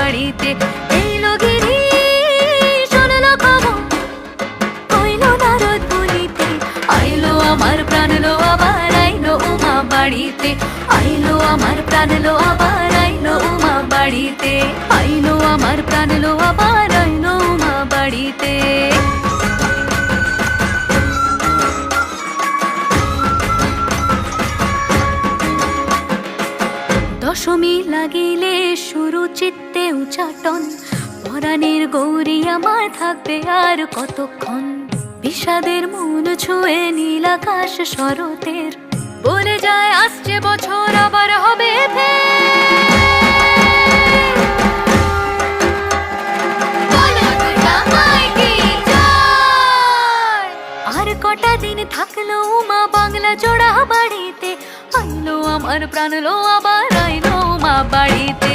বাড়িতে। এলো গিরি শুনলো খবর, হইলো নারদ বলিতে, আইলো আমার প্রাণ লো আবার আইলো উমা বাড়িতে। আইলো আমার প্রাণ লো আবার আইলো উমা বাড়িতে। আইলো আমার প্রাণ লো আবার আইলো উমা বাড়িতে। দশমী লাগিলে শুরু চিত্তে উচাটন, পরাণের গৌরী আমার থাকবে আর কতক্ষণ। বিষাদের মন ছুঁয়ে নীল আকাশ শরতের, বলে যায় আসছে বছর আবার হবে আর কটা দিন থাকলো উমা বাংলা জোড়া বাড়িতে। আইলো আমার প্রাণ লো আবার আইলো উমা বাড়িতে।